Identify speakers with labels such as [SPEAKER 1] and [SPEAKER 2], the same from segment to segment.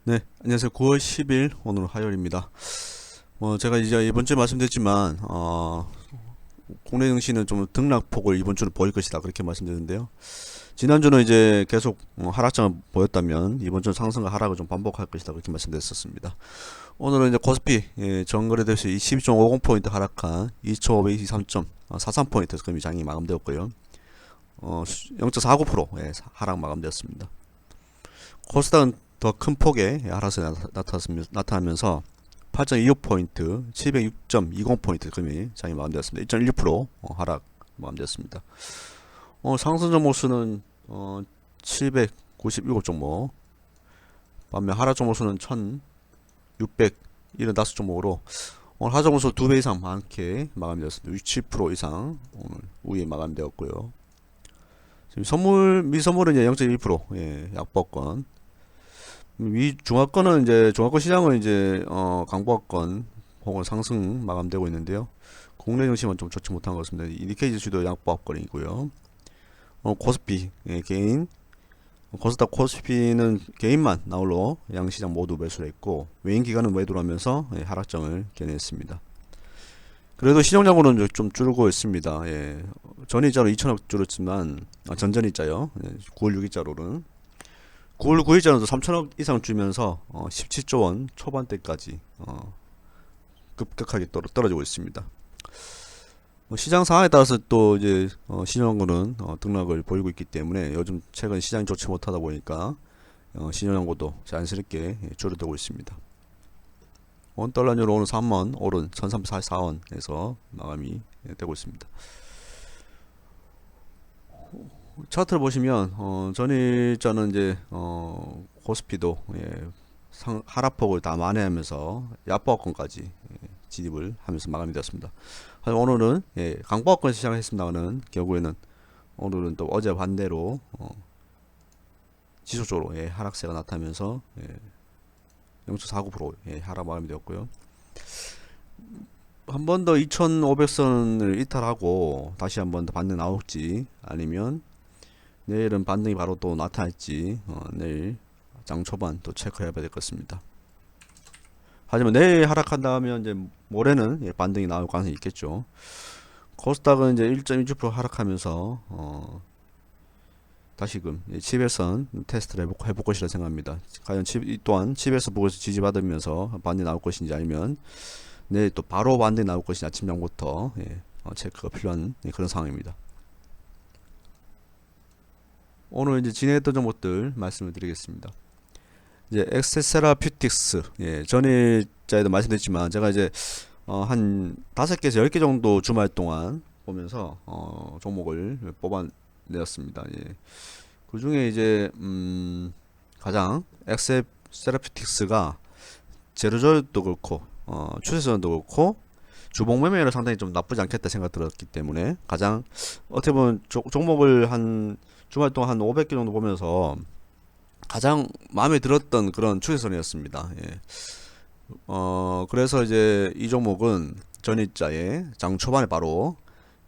[SPEAKER 1] 네, 안녕하세요. 9월 10일 오늘 화요일입니다. 제가 이제 이번 주에 말씀드렸지만 국내 증시는 좀 등락폭을 이번 주는 보일 것이다 그렇게 말씀드렸는데요. 지난주는 이제 계속 하락장을 보였다면 이번 주는 상승과 하락을 좀 반복할 것이다 그렇게 말씀드렸었습니다. 오늘은 이제 코스피 전거래 대수 22.50포인트 하락한 2,523.43포인트에서 금이 장이 마감되었고요. 0.49% 하락 마감되었습니다. 코스닥은 더 큰 폭의 하락세 나타나면서 8.25포인트, 706.20포인트 금이 장이 마감되었습니다. 1.16% 하락 마감되었습니다. 상승 종목 수는 797종목, 반면 하락 종목 수는 1675종목으로 오늘 하락 종목 수 2배 이상 많게 마감되었습니다. 67% 이상 오늘 우위에 마감되었고요. 지금 미선물은 이제 0.1%, 약보권. 중화권은 이제 중화권 시장은 이제 강보합권 혹은 상승 마감되고 있는데요. 국내 증시만 좀 좋지 못한 것 같습니다. 니케이 지수도 양보합권이고요. 코스피 개인 코스닥 코스피는 개인만 나홀로 양시장 모두 매수를 했고 외인 기관은 매도를 하면서 하락장을 겨냈습니다. 그래도 신용장고는 좀 줄고 있습니다. 전일자로 2천억 줄었지만 전전일자요. 9월 6일자로는 9월 9일자는 3천억 이상 줄면서 17조 원 초반대까지 급격하게 떨어지고 있습니다. 시장 상황에 따라서 또 이제 신용장고는 등락을 보이고 있기 때문에 요즘 최근 시장이 좋지 못하다 보니까 신용장고도 자연스럽게 줄어들고 있습니다. 원달러율 오늘 3원 오른 1344원에서 마감이 되고 있습니다. 차트를 보시면 전일자는 이제 코스피도 하락폭을 다 만회하면서 약보합권까지 진입을 하면서 마감이 되었습니다. 하지만 오늘은 강보합권 시작했습니다는 결국에는 오늘은 또 어제 반대로 지속적으로 하락세가 나타나면서 0.49% 하락 마감이 되었고요. 한 번 더 2500선을 이탈하고 다시 한 번 더 반등 나올지 아니면 내일은 반등이 바로 또 나타날지 내일 장 초반 또 체크해야 될 것 같습니다. 하지만 내일 하락한다면 이제 모레는 반등이 나올 가능성이 있겠죠. 코스닥은 이제 1.19% 하락하면서 다시금 7일선 테스트를 해볼 것이라 생각합니다. 과연 이 또한 7일선 보고서 지지받으면서 반등이 나올 것인지 아니면 내일 또 바로 반등이 나올 것인지 아침장부터 체크가 필요한 그런 상황입니다. 오늘 이제 진행했던 종목들 말씀을 드리겠습니다. 이제 엑세세라퓨틱스, 전일자에도 말씀드렸지만 제가 이제 한 5개에서 10개 정도 주말 동안 보면서 종목을 뽑아내었습니다. 그 중에 이제 가장 엑세세라퓨틱스가 제로절도 그렇고 추세선도 그렇고 주봉 매매로 상당히 좀 나쁘지 않겠다 생각 들었기 때문에 가장 어떻게 보면 종목을 한 주말 동안 한 500개 정도 보면서 가장 마음에 들었던 그런 추세선이었습니다. 그래서 이제 이 종목은 전일자에 장 초반에 바로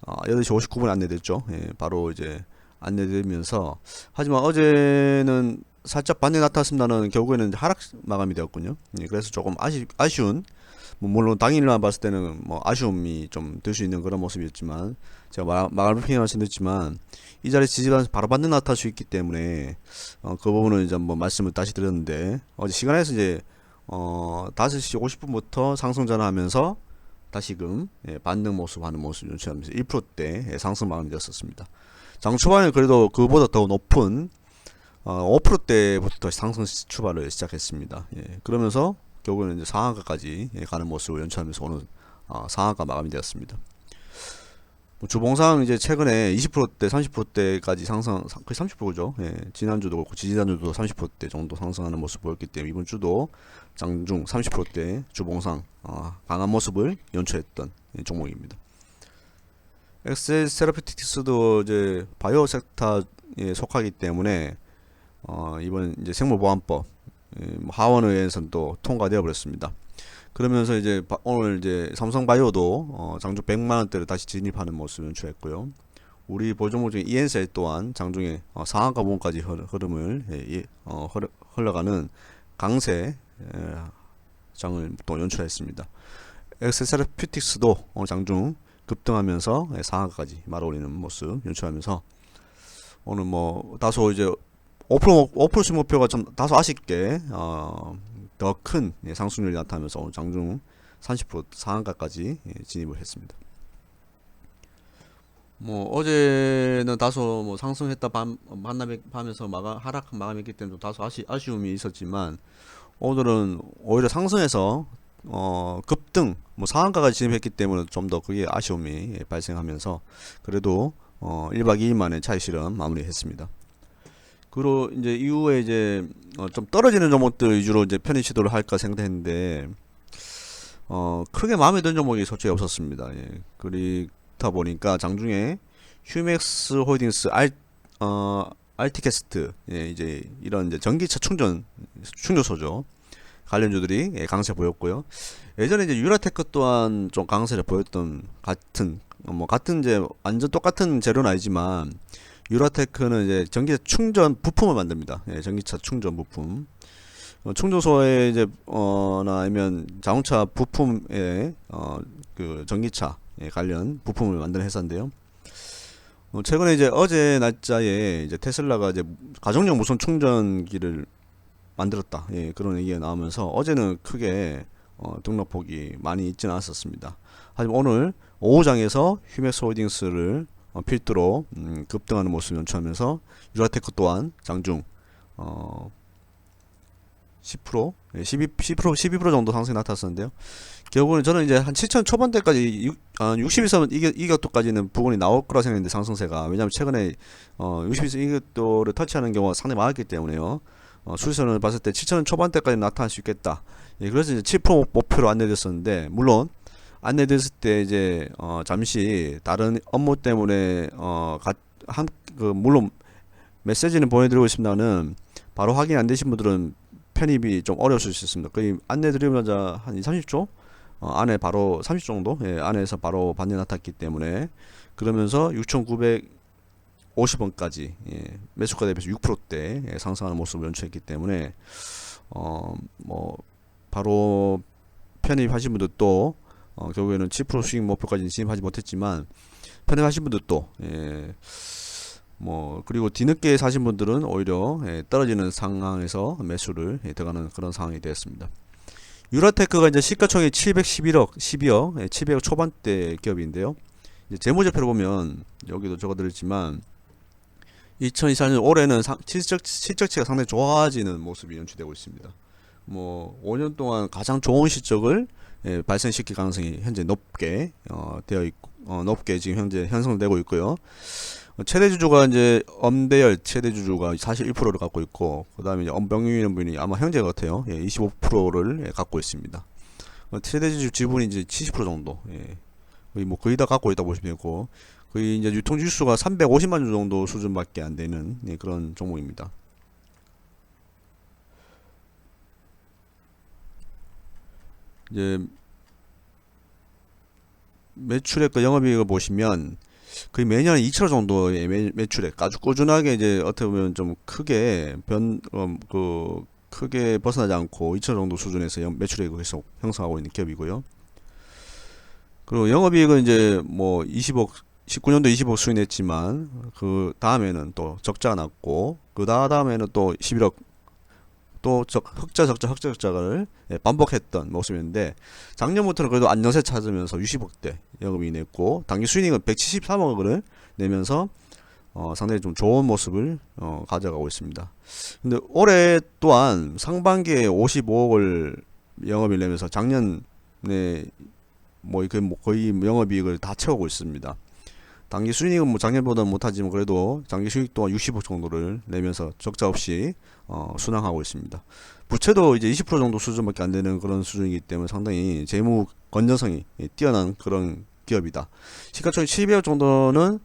[SPEAKER 1] 8시 59분에 안내됐죠. 바로 이제 안내되면서 하지만 어제는 살짝 반등이 나타났습니다는 결국에는 하락 마감이 되었군요. 그래서 조금 아쉬운 물론 당일만 봤을 때는 뭐 아쉬움이 좀 들 수 있는 그런 모습이었지만 제가 마감 브리핑에 말씀드렸지만 이 자리에 지지받아서 바로 반등 나타날 수 있기 때문에 그 부분은 이제 뭐 말씀을 다시 드렸는데 어제 시간에서 이제 5시 50분부터 상승 전환하면서 다시금 반등 모습 하는 모습 연출하면서 1%대 상승 마감이 되었었습니다. 장 초반에 그래도 그보다 더 높은 5%대부터 상승 출발을 시작했습니다. 그러면서 결국에는 이제 상한가까지 가는 모습을 연출하면서 오늘 상한가 마감이 되었습니다. 주봉상 이제 최근에 20%대, 30%대까지 상승, 거의 30%죠. 지난주도 그렇고 지지난주도 30%대 정도 상승하는 모습을 보였기 때문에 이번 주도 장중 30%대 주봉상 강한 모습을 연출했던 종목입니다. 엑세세라피틱스도 이제 바이오 섹터에 속하기 때문에 이번 이제 생물보안법 하원의회에서는 또 통과되어 버렸습니다. 그러면서 이제 오늘 이제 삼성바이오도 장중 100만원대를 다시 진입하는 모습을 연출했고요. 우리 보조목 중에 이엔셀 또한 장중에 상한가 부분까지 흐름을 흘러가는 강세 장을 또 연출했습니다. 엑세서피틱스도 장중 급등하면서 상한가까지 말아올리는 모습 연출하면서 오늘 뭐 다소 이제 5% 수익 목표가 좀 다소 아쉽게 더 큰 상승률이 나타나면서 오늘 장중 30% 상한가까지 진입을 했습니다. 뭐 어제는 다소 뭐 상승했다 반납하면서 하락 마감했기 때문에 좀 다소 아쉬움이 있었지만 오늘은 오히려 상승해서 급등 뭐 상한가까지 진입했기 때문에 좀 더 그게 아쉬움이 발생하면서 그래도 1박 2일 만에 차익 실현 마무리했습니다. 그리고 이제 이후에 이제 좀 떨어지는 종목들 위주로 이제 편입 시도를 할까 생각했는데 크게 마음에 드는 종목이 솔직히 없었습니다. 예. 그렇다 보니까 장중에 휴맥스 홀딩스 알티캐스트 이제 이런 이제 전기차 충전소죠. 관련주들이 강세 보였고요. 예전에 이제 유라테크 또한 좀 강세를 보였던 같은 이제 완전 똑같은 재료는 아니지만 유라테크는 이제 전기차 충전 부품을 만듭니다. 예, 전기차 충전 부품. 충전소에 이제 나 아니면 자동차 부품에 그 전기차 관련 부품을 만드는 회사인데요. 최근에 이제 어제 날짜에 이제 테슬라가 이제 가정용 무선 충전기를 만들었다. 예, 그런 얘기가 나오면서 어제는 크게 등락폭이 많이 있지는 않았었습니다. 하지만 오늘 오후장에서 휴맥스 홀딩스를 필두로 급등하는 모습을 연출하면서 유라테크 또한 장중 10%, 12% 정도 상승이 나타났었는데요. 결국은 저는 이제 한 7천 초반대까지 60에서 이격도까지는 부분이 나올 거라 생각했는데 상승세가 왜냐하면 최근에 60에서 이격도를 터치하는 경우가 상당히 많았기 때문에요. 수익선을 봤을 때 7천 초반대까지 나타날 수 있겠다. 예, 그래서 이제 7% 목표로 안내됐었는데 물론 안내됐을 때 이제 잠시 다른 업무 때문에 물론 메시지는 보내드리고 있습니다는 바로 확인 안 되신 분들은 편입이 좀 어려우실 수 있습니다. 거의 안내드리자마자 한 2, 30초 안에 바로 30초 정도 안에서 바로 반응이 나타났기 때문에 그러면서 6,950원까지 매수가 대비해서 6%대 상승하는 모습을 연출했기 때문에 뭐 바로 편입하신 분들도 결국에는 7% 수익 목표까지 진입하지 못했지만 편입하신 분들도 뭐 그리고 뒤늦게 사신 분들은 오히려 떨어지는 상황에서 매수를 들어가는 그런 상황이 되었습니다. 유라테크가 이제 시가총액 711억, 700억 초반대 기업인데요. 이제 재무제표를 보면 여기도 적어드렸지만 2024년 올해는 실적치가 상당히 좋아지는 모습이 연출되고 있습니다. 뭐 5년 동안 가장 좋은 실적을 발생시킬 가능성이 현재 높게 되어 있고 높게 지금 현재 형성되고 있고요. 최대 주주가 이제 엄대열 최대 주주가 41%를 갖고 있고 그다음에 이제 엄병윤 분이 아마 형제 같아요. 25%를 갖고 있습니다. 최대 주주 지분이 이제 70% 정도. 거의 다 갖고 있다 보시면 되고 거의 이제 유통 주수가 350만 주 정도 수준밖에 안 되는 그런 종목입니다. 이제 매출액과 영업이익을 보시면 거의 매년 2천억 정도의 매출액 아주 꾸준하게 이제 어떻게 보면 좀 크게 크게 벗어나지 않고 2천억 정도 수준에서 매출액을 계속 형성하고 있는 기업이고요. 그리고 영업이익은 이제 뭐 19년도 20억 수익냈지만 그 다음에는 또 적자가 났고 그 다음에는 또 11억 또 흑자를 반복했던 모습인데 작년부터는 그래도 안정세 찾으면서 60억대 영업이익 냈고 당기 수익은 173억을 내면서 상당히 좀 좋은 모습을 가져가고 있습니다. 근데 올해 또한 상반기에 55억을 영업이익 내면서 작년에 거의 영업이익을 다 채우고 있습니다. 당기 수익은 뭐 작년보다는 못하지만 그래도 당기 수익 또한 60억 정도를 내면서 적자 없이 순항하고 있습니다. 부채도 이제 20% 정도 수준밖에 안 되는 그런 수준이기 때문에 상당히 재무 건전성이 뛰어난 그런 기업이다. 시가총액 12억 정도는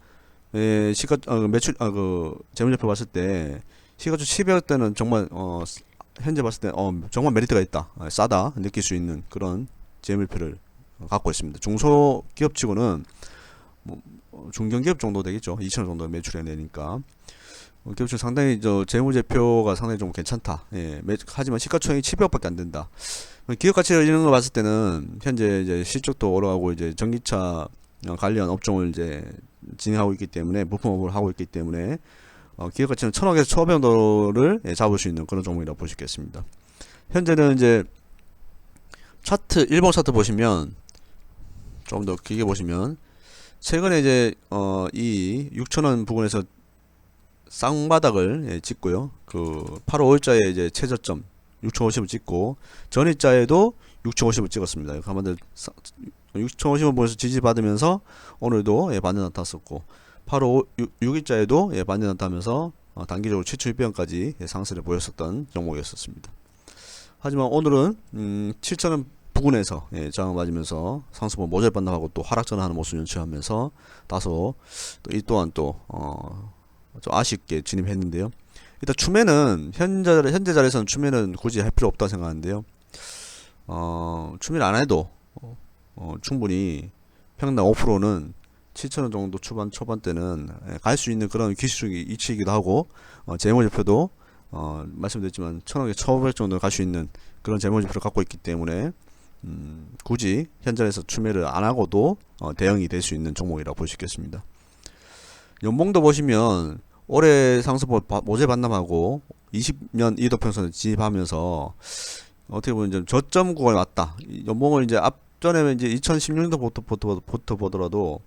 [SPEAKER 1] 재무제표 봤을 때 시가총 12억 때는 정말 현재 봤을 때 정말 메리트가 있다, 싸다 느낄 수 있는 그런 재무제표를 갖고 있습니다. 중소기업치고는 뭐 중견기업 정도 되겠죠. 2천억 정도 매출해 내니까 기업청 상당히 재무제표가 상당히 좀 괜찮다. 예, 하지만 시가총액이 700억밖에 안 된다. 기업 가치를 이런 거 봤을 때는 현재 이제 실적도 올라가고 이제 전기차 관련 업종을 이제 진행하고 있기 때문에 부품업을 하고 있기 때문에 기업 가치는 1,000억에서 1,500억 정도를 잡을 수 있는 그런 종목이라고 볼 수 있겠습니다. 현재는 이제 차트 일본 차트 보시면 좀 더 길게 보시면 최근에 이제 이 6,000원 부근에서 쌍바닥을 찍고요. 그 8월 5일자에 이제 최저점 6,050을 찍고 전일자에도 6,050을 찍었습니다. 한마디로 6,050을 보면서 지지받으면서 오늘도 반등 나타났었고 8월 6일자에도 반등 나타나면서 단기적으로 7,600원까지 상승을 보였었던 종목이었습니다. 하지만 오늘은 7,000원 부근에서 저항을 맞으면서 상승폭 모자를 반납하고 또 하락 전환하는 모습을 연출하면서 다소 이 또한 또 좀 아쉽게 진입했는데요. 일단 추매는 현재 자리에서는 추매는 굳이 할 필요 없다고 생각하는데요. 추매를 안 해도 충분히 평당 5%는 7,000원 정도 초반대는 갈 수 있는 그런 기술적인 이치이기도 하고 재무제표도 말씀드렸지만 1,000억에 1,500 정도 갈 수 있는 그런 재무제표를 갖고 있기 때문에 굳이 현장에서 추매를 안 하고도 대응이 될 수 있는 종목이라고 볼 수 있겠습니다. 연봉도 보시면 올해 상승폭 모재 반납하고 20년 이덕평선을 진입하면서 어떻게 보면 좀 저점 구간에 왔다. 연봉을 이제 앞전에 이제 2016년도부터 보더라도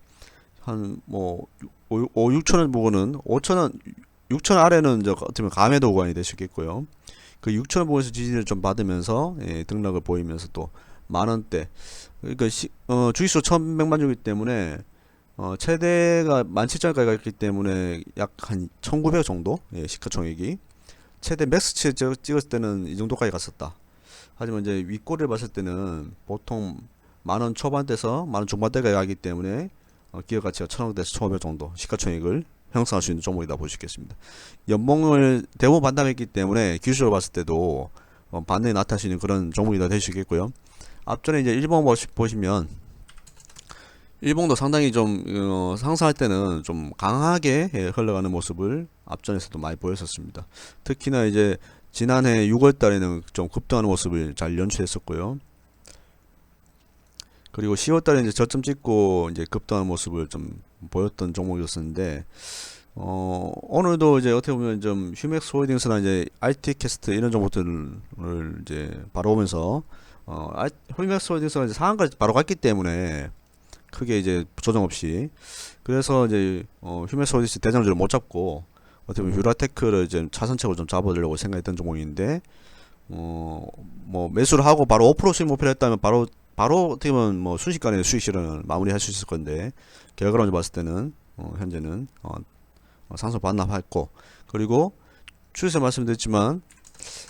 [SPEAKER 1] 한 뭐 6천원 부분은 5천원 6천원 아래는 이제 어떻게 보면 감해도 구간이 될 수 있겠고요. 그 6천원 부분에서 지지를 좀 받으면서 등락을 보이면서 또 만원대 그러니까 주기수 1100만 주기 때문에 최대가 17,000원까지 갔기 때문에 약 한 1900 정도 시가총액이 최대 맥스치 찍었을 때는 이 정도까지 갔었다. 하지만 이제 윗꼬리를 봤을 때는 보통 만원 초반대에서 만원 중반대까지 가기 때문에 기업 가치가 1,000억에서 1,500 정도 시가총액을 형성할 수 있는 종목이다 볼 수 있겠습니다. 연봉을 대부분 반납했기 때문에 기술적으로 봤을 때도 반등이 나타날 수 있는 그런 종목이다 될 수 있겠고요. 앞전에 이제 일본 보시면 일본도 상당히 좀 상승할 때는 좀 강하게 흘러가는 모습을 앞전에서도 많이 보였었습니다. 특히나 이제 지난해 6월 달에는 좀 급등하는 모습을 잘 연출했었고요. 그리고 10월 달에 이제 저점 찍고 이제 급등하는 모습을 좀 보였던 종목이었었는데 오늘도 이제 어떻게 보면 좀 휴맥스 홀딩스나 이제 RT캐스트 이런 종목들을 이제 바로 오면서 휴맥스 홀딩스가 이제 상한까지 바로 갔기 때문에 크게 이제 조정 없이 그래서 이제 휴맥스 홀딩스 대장주를 못 잡고 어떻게 보면 휴라테크를 이제 차선책으로 좀 잡아주려고 생각했던 종목인데 뭐 매수를 하고 바로 5% 수익 목표를 했다면 바로 어떻게 보면 뭐 순식간에 수익 실현을 마무리할 수 있을 건데 결과론을 봤을 때는 현재는 상승 반납했고 그리고 추세에 말씀드렸지만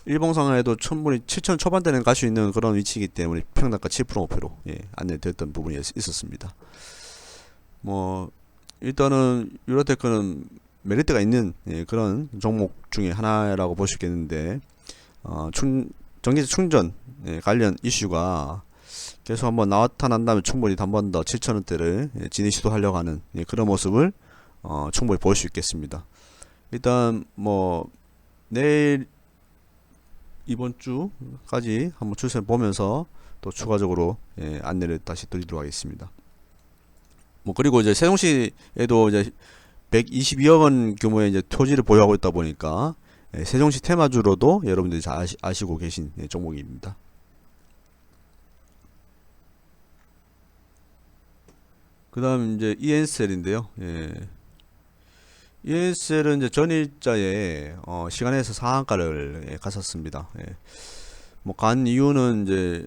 [SPEAKER 1] 일봉 상황에도 충분히 7천 초반대는 갈 수 있는 그런 위치이기 때문에 평단가 7% 목표로 안내됐던 부분이 있었습니다. 뭐 일단은 유로테크는 메리트가 있는 그런 종목 중에 하나라고 볼 수 있겠는데 전기차 충전 관련 이슈가 계속 한번 나타난다면 충분히 한 번 더 7,000원대를 진입 시도하려고 하는 그런 모습을 충분히 볼 수 있겠습니다. 일단 뭐 내일 이번 주까지 한번 추세 보면서 또 추가적으로 안내를 다시 드리도록 하겠습니다. 뭐 그리고 이제 세종시에도 이제 122억 원 규모의 이제 토지를 보유하고 있다 보니까 세종시 테마주로도 여러분들이 잘 아시고 계신 종목입니다. 그 다음 이제 ENCL인데요. ENCL은 이제 전일자에 시간에서 상한가를 갔었습니다. 뭐 간 이유는 이제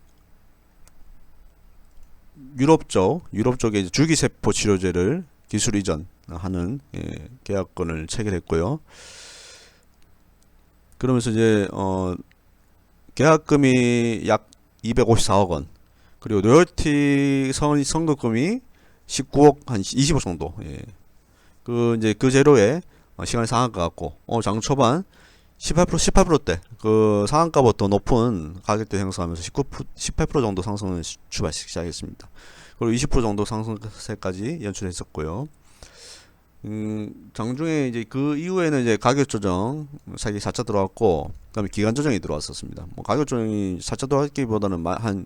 [SPEAKER 1] 유럽 쪽에 이제 줄기세포 치료제를 기술 이전하는 계약권을 체결했고요. 그러면서 이제 계약금이 약 254억 원, 그리고 로열티 선급금이 19억 한 20억 정도. 그 이제 그 재료에 시간이 상한가 같고 장 초반 18%대 그 상한가보다 높은 가격대 형성하면서 18% 정도 상승을 시작했습니다. 그리고 20% 정도 상승세까지 연출했었고요. 장중에 이제 그 이후에는 이제 가격 조정 사기 4차 들어왔고, 그다음에 기간 조정이 들어왔었습니다. 뭐 가격 조정이 4차 들어왔기보다는 한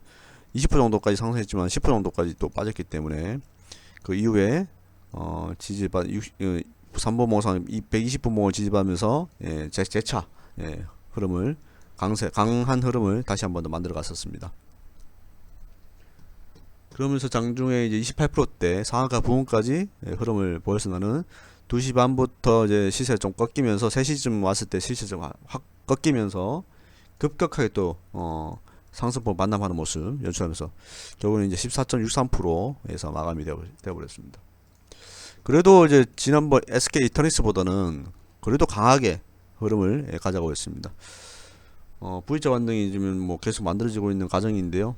[SPEAKER 1] 20% 정도까지 상승했지만 10% 정도까지 또 빠졌기 때문에 그 이후에 지지받 3분봉상 120분봉을 지지받으면서 재차 흐름을 강한 흐름을 다시 한 번 더 만들어 갔었습니다. 그러면서 장중에 이제 28%대 상한가 부분까지 흐름을 보였으나는 2시 반부터 이제 시세 좀 꺾이면서 3시쯤 왔을 때 시세 좀 확 꺾이면서 급격하게 또 상승폭 반납하는 모습 연출하면서 결국은 이제 14.63%에서 마감이 되어버렸습니다. 그래도 이제 지난번 SK 이터닉스보다는 그래도 강하게 흐름을 가져가고 있습니다. V자 반등이 지금 뭐 계속 만들어지고 있는 과정인데요.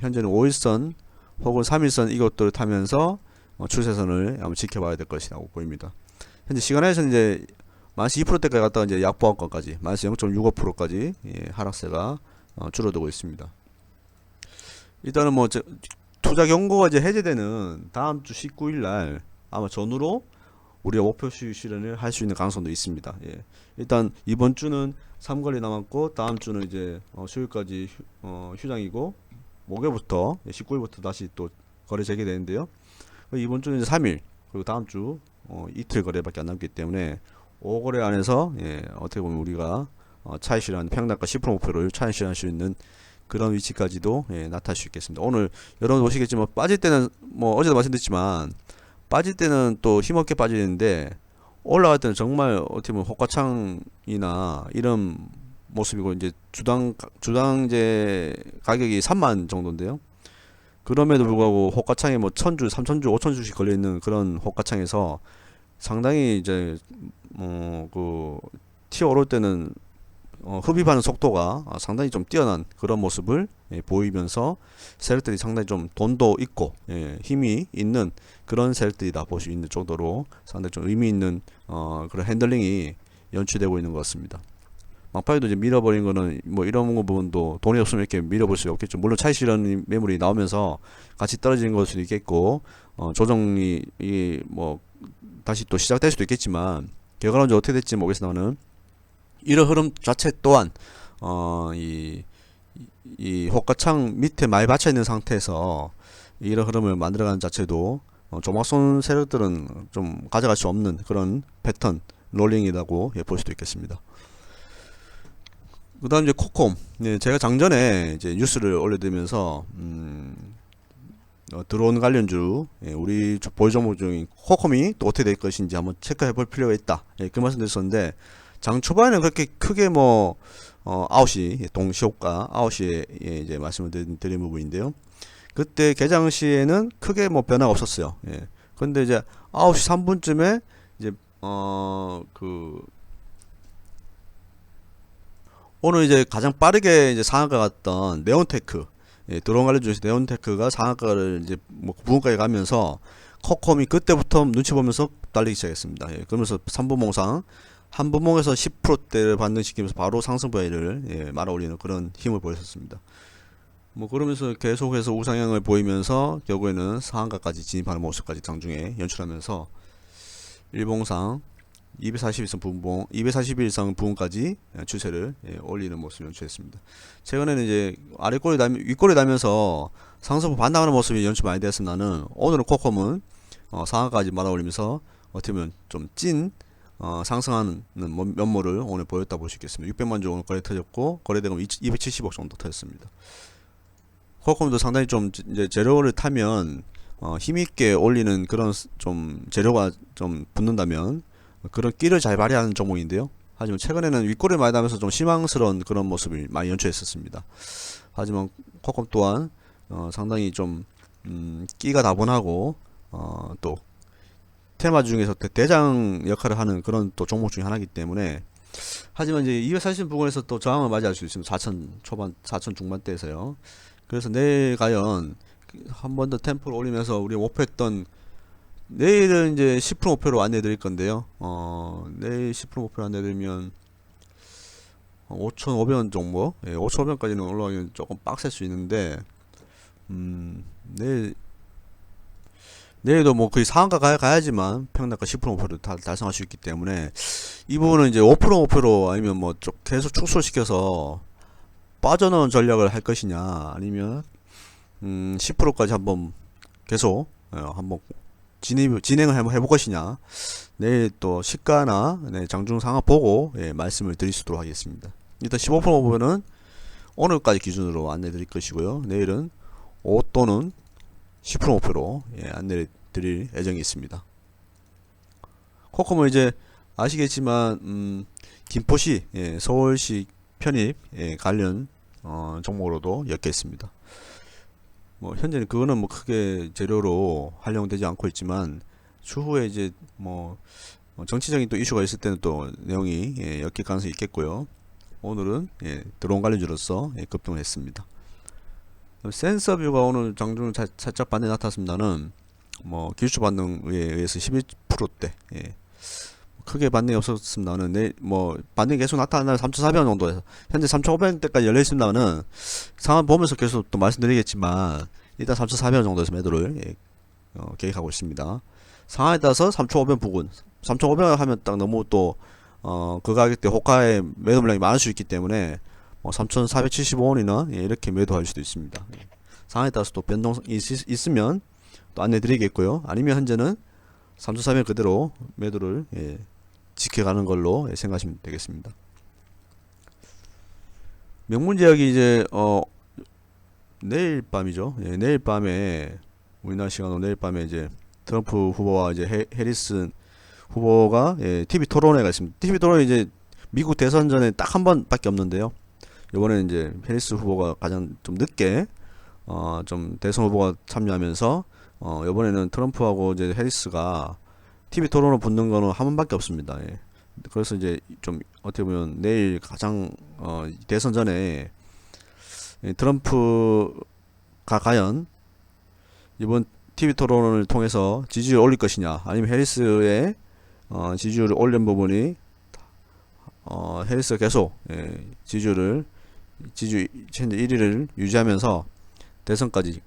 [SPEAKER 1] 현재는 5일선 혹은 3일선 이것들을 타면서 추세선을 한번 지켜봐야 될 것이라고 보입니다. 현재 시간에서는 이제 마이너스 2%대까지 갔다가 이제 약보합권까지 마이너스 0.65%까지 하락세가 줄어들고 있습니다. 일단은 뭐 투자 경고가 이제 해제되는 다음 주 19일 날 아마 전후로 우리가 목표 실현을 할 수 있는 가능성도 있습니다. 일단 이번 주는 3거리 남았고 다음 주는 이제 수요일까지 휴장이고 목요일부터 19일부터 다시 또 거래 재개되는데요. 이번 주는 이제 3일 그리고 다음 주 이틀 거래밖에 안 남기 때문에 5거래 안에서 어떻게 보면 우리가 차익 실현 평단가 10% 목표를 차익 실현할 수 있는 그런 위치까지도 나타날 수 있겠습니다. 오늘 여러분 보시겠지만 빠질 때는 뭐 어제도 말씀드렸지만 빠질 때는 또 힘없게 빠지는데 올라갈 때는 정말 어떻게 보면 호가창이나 이런 모습이고 이제 주당 이제 가격이 3만 정도인데요. 그럼에도 불구하고 호가창에 뭐 1000주, 3000주, 5000주씩 걸려 있는 그런 호가창에서 상당히 이제 그 튀어 오를 때는 흡입하는 속도가 상당히 좀 뛰어난 그런 모습을 보이면서 세력들이 상당히 좀 돈도 있고 힘이 있는 그런 세력들이다 볼 수 있는 정도로 상당히 좀 의미 있는 그런 핸들링이 연출되고 있는 것 같습니다. 막판에도 이제 밀어버린 거는 뭐 이런 부분도 돈이 없으면 이렇게 밀어볼 수 없겠죠. 물론 차익 실현 매물이 나오면서 같이 떨어지는 걸 수도 있겠고 조정이 뭐 다시 또 시작될 수도 있겠지만 결과론적으로 어떻게 될지 모르겠으나는 이런 흐름 자체 또한 이 호가창 밑에 많이 받쳐 있는 상태에서 이런 흐름을 만들어가는 자체도 조막손 세력들은 좀 가져갈 수 없는 그런 패턴 롤링이라고 볼 수도 있겠습니다. 그 다음 이제 코콤. 제가 장전에 이제 뉴스를 올려드리면서, 드론 관련주, 우리 보유 종목 중인 코콤이 또 어떻게 될 것인지 한번 체크해 볼 필요가 있다. 그 말씀 드렸었는데, 장 초반에는 그렇게 크게 뭐, 9시, 동시효과 9시에 이제 말씀을 드린 부분인데요. 그때 개장 시에는 크게 뭐 변화가 없었어요. 근데 이제 9시 3분쯤에 이제, 오늘 이제 가장 빠르게 이제 상한가 갔던 네온테크, 드론 관련 중에서 네온테크가 상한가를 이제 뭐 부근까지 가면서 코콤이 그때부터 눈치 보면서 달리기 시작했습니다. 그러면서 3분봉상 한 분봉에서 10%대를 반등시키면서 바로 상승 바이를 말아 올리는 그런 힘을 보였었습니다. 뭐 그러면서 계속해서 우상향을 보이면서 결국에는 상한가까지 진입하는 모습까지 장중에 연출하면서 일봉상 241선 부분, 241선 부분까지 추세를 올리는 모습을 연출했습니다. 최근에는 이제 윗골이 나면서 상승 반등하는 모습이 연출 많이 되었으나는 오늘은 코콤은 상한가까지 말아 올리면서 어떻게 보면 좀 찐 상승하는 면모를 오늘 보였다 볼 수 있겠습니다. 600만 주 오늘 거래 터졌고 거래대금 270억 정도 터졌습니다. 코콤도 상당히 좀 이제 재료를 타면 힘있게 올리는 그런 좀 재료가 좀 붙는다면 그런 끼를 잘 발휘하는 종목인데요. 하지만 최근에는 윗골을 많이 나면서 좀 실망스러운 그런 모습을 많이 연출했었습니다. 하지만 코콤 또한 상당히 좀 끼가 다분하고 또 테마 중에서 대장 역할을 하는 그런 또 종목 중에 하나이기 때문에 하지만 이제 240 부근에서 또 저항을 맞이할 수 있습니다. 4천 초반, 4천 중반대에서요. 그래서 내일 과연 한 번 더 템포를 올리면서 우리 목표했던 내일은 이제 10% 목표로 안내 드릴 건데요. 내일 10% 목표로 안내 드리면 5,500원 정도? 5,500원까지는 올라가기는 조금 빡셀 수 있는데, 내일 내일도 뭐 거의 상한가 가야지만 평단가 10% 5%를 달성할 수 있기 때문에 이 부분은 이제 5% 5% 아니면 뭐 좀 계속 축소시켜서 빠져나온 전략을 할 것이냐 아니면 10%까지 한번 계속 한번 진행을 한번 해볼 것이냐 내일 또 시가나 장중 상황 보고 말씀을 드릴 수 있도록 하겠습니다. 일단 15% 부분은 오늘까지 기준으로 안내 드릴 것이고요. 내일은 5 또는 10% 5%로 안내 드릴 예정이 있습니다. 코컴은 이제 아시겠지만 김포시 서울시 편입 관련 종목으로도 엮여 있습니다. 뭐 현재는 그거는 뭐 크게 재료로 활용되지 않고 있지만 추후에 이제 뭐 정치적인 또 이슈가 있을 때는 또 내용이 엮일 가능성이 있겠고요. 오늘은 드론 관련주로서 급등을 했습니다. 센서뷰가 오늘 장중 살짝 반대 나타났습니다는 뭐 기술주 반등에 의해서 11%대 크게 반등이 없었습니다는 내일 뭐 반등이 계속 나타나면 3,400원 정도에서 현재 3,500원대까지 열려 있습니다는 상황 보면서 계속 또 말씀드리겠지만 일단 3,400원 정도에서 매도를 계획하고 있습니다. 상황에 따라서 3,500원 부근 3,500원 하면 딱 너무 또 그 가격대 호가의 매도 물량이 많을 수 있기 때문에 3,475원이나 이렇게 매도할 수도 있습니다. 상황에 따라서 또 변동이 있으면 또 안내 드리겠고요. 아니면 현재는 3,400원 그대로 매도를 지켜가는 걸로 생각하시면 되겠습니다. 명문제약이 이제 내일 밤이죠. 내일 밤에 우리나라 시간으로 내일 밤에 이제 트럼프 후보와 이제 해리슨 후보가 TV 토론회가 있습니다. TV 토론회 이제 미국 대선 전에 딱 한 번밖에 없는데요. 이번에 이제 해리스 후보가 가장 좀 늦게 좀 대선 후보가 참여하면서 이번에는 트럼프하고 이제 해리스가 TV 토론을 붙는 거는 한 번밖에 없습니다. 그래서 이제 좀 어떻게 보면 내일 가장 대선 전에 트럼프가 과연 이번 TV 토론을 통해서 지지율을 올릴 것이냐 아니면 해리스의 지지율을 올린 부분이 해리스가 계속 지지율 현재 1위를 유지하면서 대선까지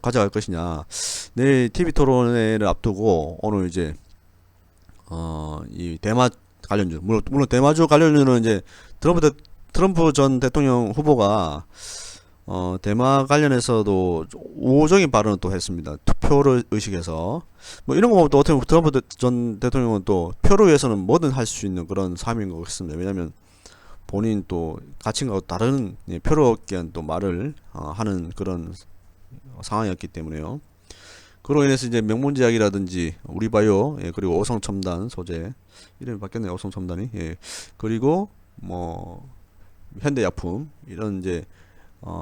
[SPEAKER 1] 가져갈 것이냐. 내일 TV 토론회를 앞두고 오늘 이제 이 대마 관련주 물론 대마주 관련주는 이제 트럼프 전 대통령 후보가 대마 관련해서도 우호적인 발언을 또 했습니다. 투표를 의식해서 뭐 이런 거 보면 또 어떻게 보면 트럼프 전 대통령은 또 표를 위해서는 뭐든 할 수 있는 그런 삶인 것 같습니다. 왜냐하면 본인 또 가치관과 다른 표를 얻기 위한 또 말을 하는 그런 상황이었기 때문에요. 그로 인해서 이제 명문제약이라든지 우리바이오 그리고 오성첨단 소재 이름이 바뀌었네요. 오성첨단이 그리고 뭐 현대약품 이런 이제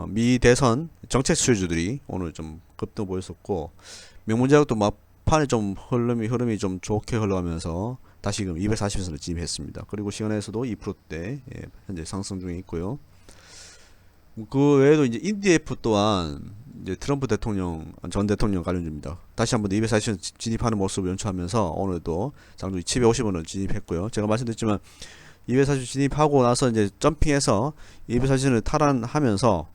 [SPEAKER 1] 미 대선 정책 수혜주들이 오늘 좀 급등 보였었고 명문제약도 막판에 좀 흐름이 좀 좋게 흘러가면서 다시금 240선을 진입했습니다. 그리고 시간에서도 2%대 현재 상승 중에 있고요. 그 외에도 이제 인디에프 또한 이제 트럼프 대통령 전 대통령 관련주입니다. 다시 한번 240선 진입하는 모습을 연출하면서 오늘도 장중 750원을 진입했고요. 제가 말씀드렸지만 240 진입하고 나서 이제 점핑해서 240선을 탈환하면서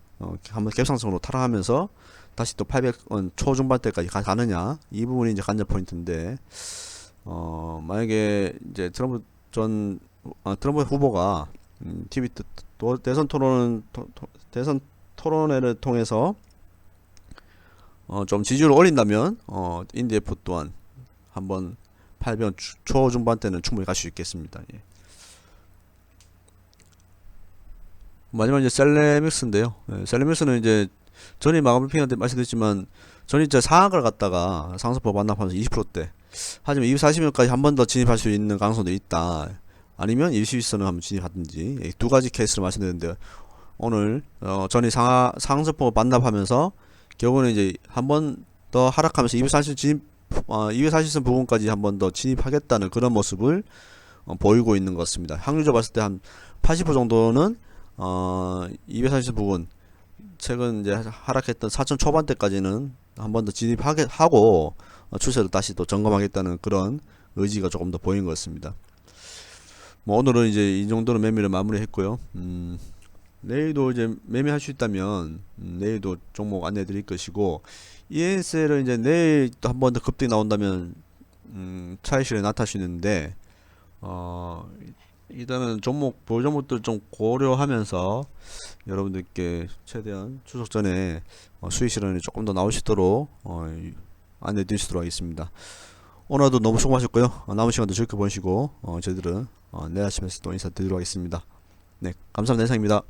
[SPEAKER 1] 한번 갭상승으로 탈환하면서 다시 또 800원 초중반대까지 가느냐 이 부분이 이제 관전 포인트인데 만약에 이제 트럼프 후보가 TV 대선 토론회를 통해서 좀 지지율을 올린다면 인디에프 또한 한번 800원 초중반대는 충분히 갈 수 있겠습니다. 마지막 이제 셀레믹스인데요. 셀레믹스는 이제 전이 마감 브리핑한테 말씀드렸지만 전이 이제 상한가를 갔다가 상승폭 반납하면서 20%대 하지만 240원까지 한 번 더 진입할 수 있는 가능성도 있다. 아니면 21선을 한번 진입하든지 두 가지 케이스를 말씀드렸는데 오늘 전이 상승폭을 반납하면서 결국은 이제 한 번 더 하락하면서 240선 부분까지 한 번 더 진입하겠다는 그런 모습을 보이고 있는 것 같습니다. 확률적으로 봤을 때 한 80% 정도는 240선 부분 최근 이제 하락했던 4천 초반대까지는 한 번 더 진입하고 추세를 다시 또 점검하겠다는 그런 의지가 조금 더 보인 것 같습니다. 뭐 오늘은 이제 이 정도로 매매를 마무리했고요. 내일도 이제 매매할 수 있다면 내일도 종목 안내해 드릴 것이고, ENSL은 이제 내일 또 한 번 더 급등이 나온다면 차익실에 나타날 수 있는데, 어 일단은 종목 볼 종목들 좀 고려하면서 여러분들께 최대한 추석 전에 수익 실현이 조금 더 나올 수 있도록 안내 드릴 수 있도록 하겠습니다. 오늘도 너무 수고하셨고요. 남은 시간도 즐겁게 보내시고 저희들은 내일 아침에 또 인사드리도록 하겠습니다. 네, 감사합니다. 이상입니다.